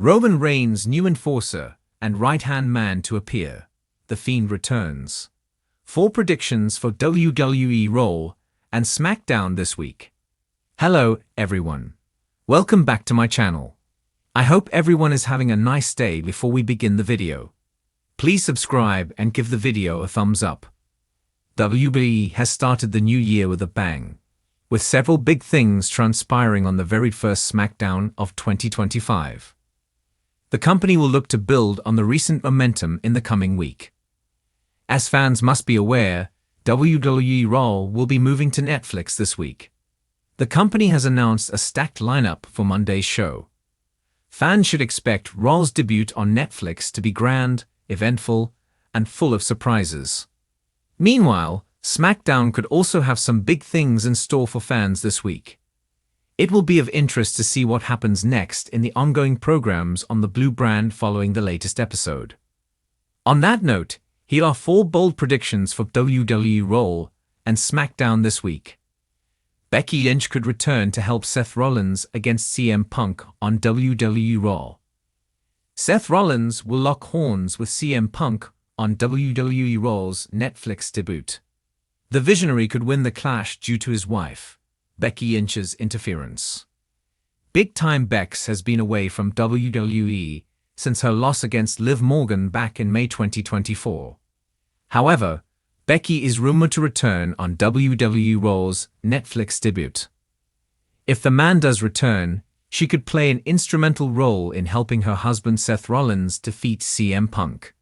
Roman Reigns' new enforcer and right-hand man to appear. The Fiend returns. 4 predictions for WWE Raw and SmackDown this week. Hello, everyone. Welcome back to my channel. I hope everyone is having a nice day before we begin the video. Please subscribe and give the video a thumbs up. WWE has started the new year with a bang, with several big things transpiring on the very first SmackDown of 2025. The company will look to build on the recent momentum in the coming week. As fans must be aware, WWE Raw will be moving to Netflix this week. The company has announced a stacked lineup for Monday's show. Fans should expect Raw's debut on Netflix to be grand, eventful, and full of surprises. Meanwhile, SmackDown could also have some big things in store for fans this week. It will be of interest to see what happens next in the ongoing programs on the Blue brand following the latest episode. On that note, here are 4 bold predictions for WWE Raw and SmackDown this week. Becky Lynch could return to help Seth Rollins against CM Punk on WWE Raw. Seth Rollins will lock horns with CM Punk on WWE Raw's Netflix debut. The Visionary could win the clash due to his wife, Becky Lynch's interference. Big Time Bex has been away from WWE since her loss against Liv Morgan back in May 2024. However, Becky is rumored to return on WWE Raw's Netflix debut. If the man does return, she could play an instrumental role in helping her husband Seth Rollins defeat CM Punk.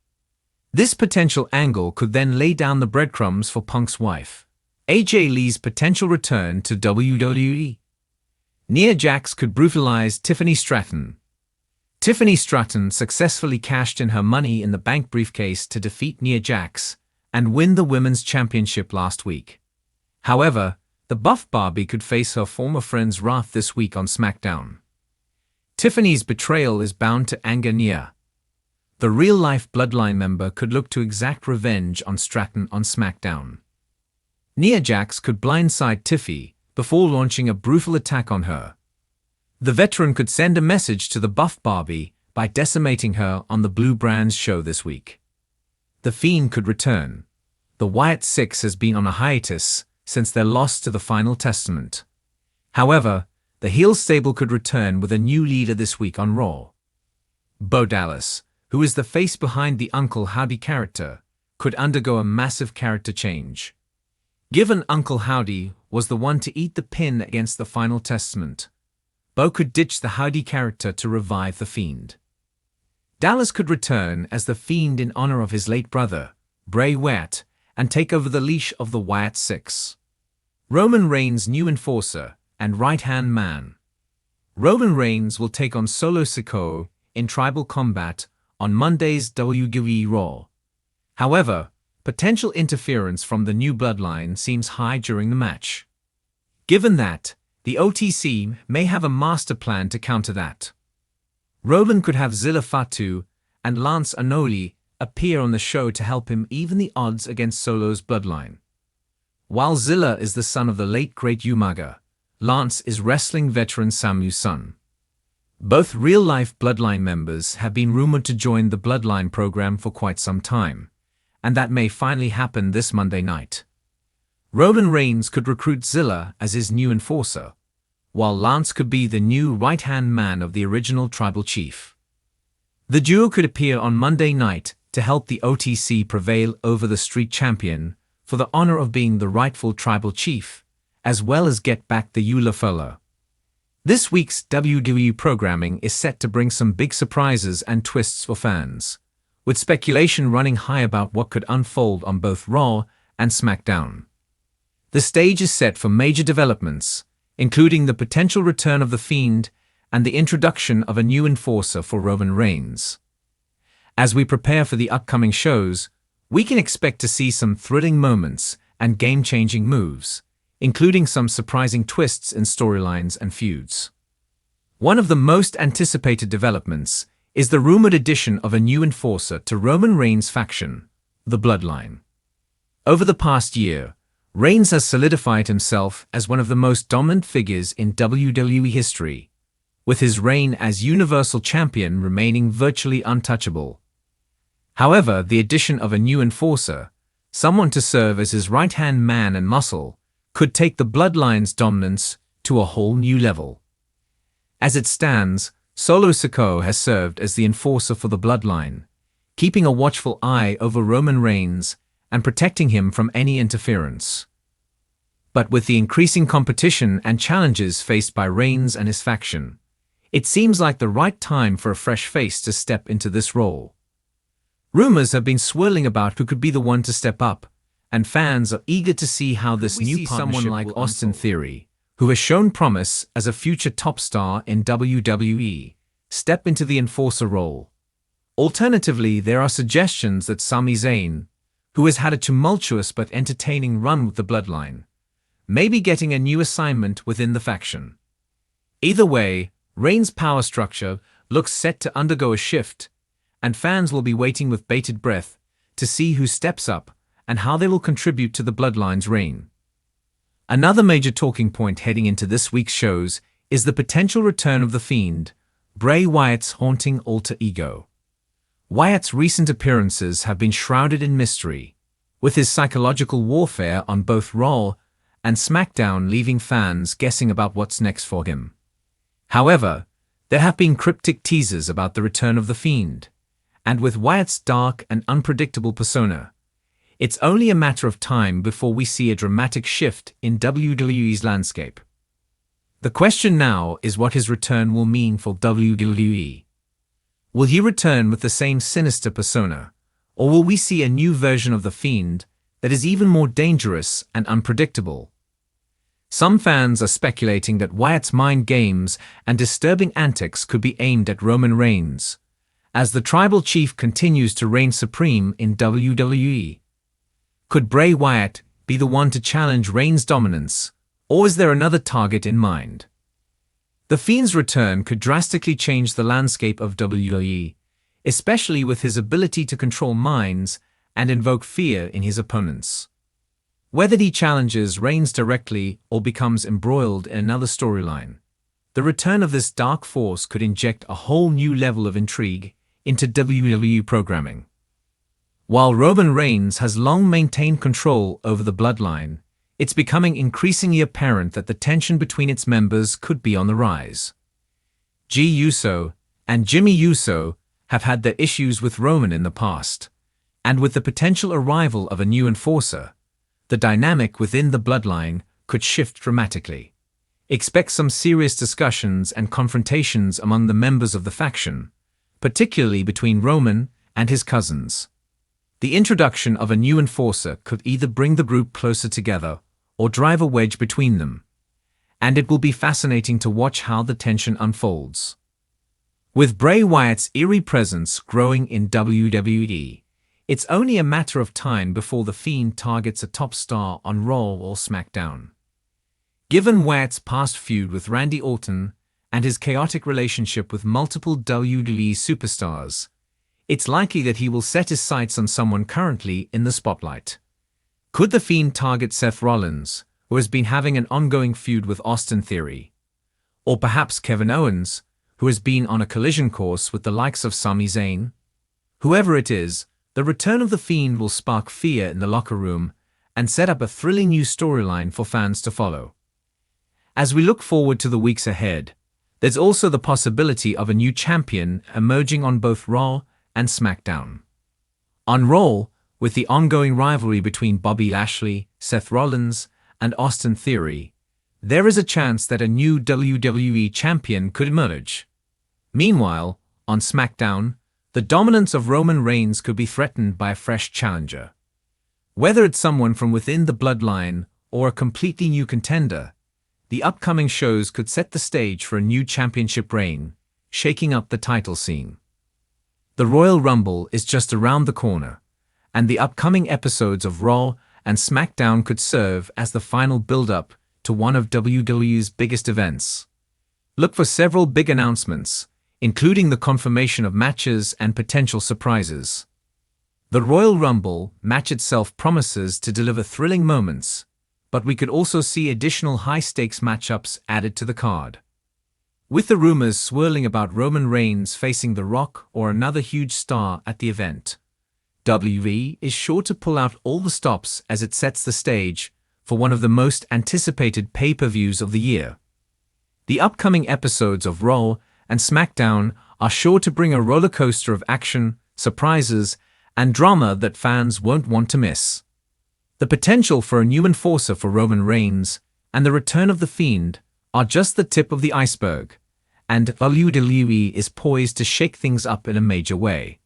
This potential angle could then lay down the breadcrumbs for Punk's wife, AJ Lee's potential return to WWE. Nia Jax could brutalize Tiffany Stratton. Tiffany Stratton successfully cashed in her Money in the Bank briefcase to defeat Nia Jax and win the Women's Championship last week. However, the Buff Barbie could face her former friend's wrath this week on SmackDown. Tiffany's betrayal is bound to anger Nia. The real-life Bloodline member could look to exact revenge on Stratton on SmackDown. Nia Jax could blindside Tiffy before launching a brutal attack on her. The veteran could send a message to the Buff Barbie by decimating her on the Blue brand's show this week. The Fiend could return. The Wyatt Six has been on a hiatus since their loss to the Final Testament. However, the heel stable could return with a new leader this week on Raw. Bo Dallas, who is the face behind the Uncle Howdy character, could undergo a massive character change. Given Uncle Howdy was the one to eat the pin against the Final Testament, Bo could ditch the Howdy character to revive the Fiend. Dallas could return as the Fiend in honor of his late brother, Bray Wyatt, and take over the leash of the Wyatt Six. Roman Reigns' new enforcer and right-hand man. Roman Reigns will take on Solo Sikoa in Tribal Combat on Monday's WWE Raw. However, potential interference from the new bloodline seems high during the match. Given that, the OTC may have a master plan to counter that. Roman could have Zilla Fatu and Lance Anoli appear on the show to help him even the odds against Solo's bloodline. While Zilla is the son of the late great Umaga, Lance is wrestling veteran Samu's son. Both real-life bloodline members have been rumored to join the bloodline program for quite some time, and that may finally happen this Monday night. Roman Reigns could recruit Zilla as his new enforcer, while Lance could be the new right-hand man of the original tribal chief. The duo could appear on Monday night to help the OTC prevail over the street champion for the honor of being the rightful tribal chief, as well as get back the Ulafella. This week's WWE programming is set to bring some big surprises and twists for fans, with speculation running high about what could unfold on both Raw and SmackDown. The stage is set for major developments, including the potential return of The Fiend and the introduction of a new enforcer for Roman Reigns. As we prepare for the upcoming shows, we can expect to see some thrilling moments and game-changing moves, including some surprising twists in storylines and feuds. One of the most anticipated developments is the rumored addition of a new enforcer to Roman Reigns' faction, the Bloodline. Over the past year, Reigns has solidified himself as one of the most dominant figures in WWE history, with his reign as Universal Champion remaining virtually untouchable. However, the addition of a new enforcer, someone to serve as his right-hand man and muscle, could take the Bloodline's dominance to a whole new level. As it stands, Solo Sikoa has served as the enforcer for the Bloodline, keeping a watchful eye over Roman Reigns and protecting him from any interference. But with the increasing competition and challenges faced by Reigns and his faction, it seems like the right time for a fresh face to step into this role. Rumors have been swirling about who could be the one to step up, and fans are eager to see how this new partnership someone like Austin Theory, who has shown promise as a future top star in WWE, step into the enforcer role. Alternatively, there are suggestions that Sami Zayn, who has had a tumultuous but entertaining run with the Bloodline, may be getting a new assignment within the faction. Either way, Reigns' power structure looks set to undergo a shift, and fans will be waiting with bated breath to see who steps up and how they will contribute to the Bloodline's reign. Another major talking point heading into this week's shows is the potential return of the Fiend, Bray Wyatt's haunting alter ego. Wyatt's recent appearances have been shrouded in mystery, with his psychological warfare on both Raw and SmackDown leaving fans guessing about what's next for him. However, there have been cryptic teasers about the return of the Fiend, and with Wyatt's dark and unpredictable persona, it's only a matter of time before we see a dramatic shift in WWE's landscape. The question now is what his return will mean for WWE. Will he return with the same sinister persona, or will we see a new version of the Fiend that is even more dangerous and unpredictable? Some fans are speculating that Wyatt's mind games and disturbing antics could be aimed at Roman Reigns, as the tribal chief continues to reign supreme in WWE. Could Bray Wyatt be the one to challenge Reigns' dominance, or is there another target in mind? The Fiend's return could drastically change the landscape of WWE, especially with his ability to control minds and invoke fear in his opponents. Whether he challenges Reigns directly or becomes embroiled in another storyline, the return of this dark force could inject a whole new level of intrigue into WWE programming. While Roman Reigns has long maintained control over the Bloodline, it's becoming increasingly apparent that the tension between its members could be on the rise. Jey Uso and Jimmy Uso have had their issues with Roman in the past, and with the potential arrival of a new enforcer, the dynamic within the Bloodline could shift dramatically. Expect some serious discussions and confrontations among the members of the faction, particularly between Roman and his cousins. The introduction of a new enforcer could either bring the group closer together or drive a wedge between them, and it will be fascinating to watch how the tension unfolds. With Bray Wyatt's eerie presence growing in WWE, it's only a matter of time before the Fiend targets a top star on Raw or SmackDown. Given Wyatt's past feud with Randy Orton and his chaotic relationship with multiple WWE superstars, it's likely that he will set his sights on someone currently in the spotlight. Could the Fiend target Seth Rollins, who has been having an ongoing feud with Austin Theory? Or perhaps Kevin Owens, who has been on a collision course with the likes of Sami Zayn? Whoever it is, the return of the Fiend will spark fear in the locker room and set up a thrilling new storyline for fans to follow. As we look forward to the weeks ahead, there's also the possibility of a new champion emerging on both Raw and SmackDown. On Raw, with the ongoing rivalry between Bobby Lashley, Seth Rollins, and Austin Theory, there is a chance that a new WWE champion could emerge. Meanwhile, on SmackDown, the dominance of Roman Reigns could be threatened by a fresh challenger. Whether it's someone from within the Bloodline or a completely new contender, the upcoming shows could set the stage for a new championship reign, shaking up the title scene. The Royal Rumble is just around the corner, and the upcoming episodes of Raw and SmackDown could serve as the final build-up to one of WWE's biggest events. Look for several big announcements, including the confirmation of matches and potential surprises. The Royal Rumble match itself promises to deliver thrilling moments, but we could also see additional high-stakes matchups added to the card. With the rumors swirling about Roman Reigns facing The Rock or another huge star at the event, WWE is sure to pull out all the stops as it sets the stage for one of the most anticipated pay-per-views of the year. The upcoming episodes of Raw and SmackDown are sure to bring a roller coaster of action, surprises, and drama that fans won't want to miss. The potential for a new enforcer for Roman Reigns and the return of The Fiend are just the tip of the iceberg, and WWE is poised to shake things up in a major way.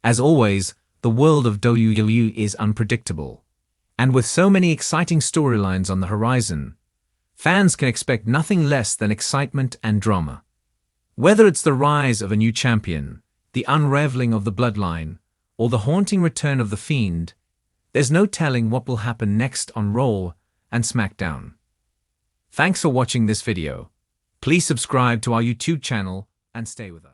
As always, the world of WWE is unpredictable, and with so many exciting storylines on the horizon, fans can expect nothing less than excitement and drama. Whether it's the rise of a new champion, the unraveling of the bloodline, or the haunting return of The Fiend, there's no telling what will happen next on Raw and SmackDown. Thanks for watching this video. Please subscribe to our YouTube channel and stay with us.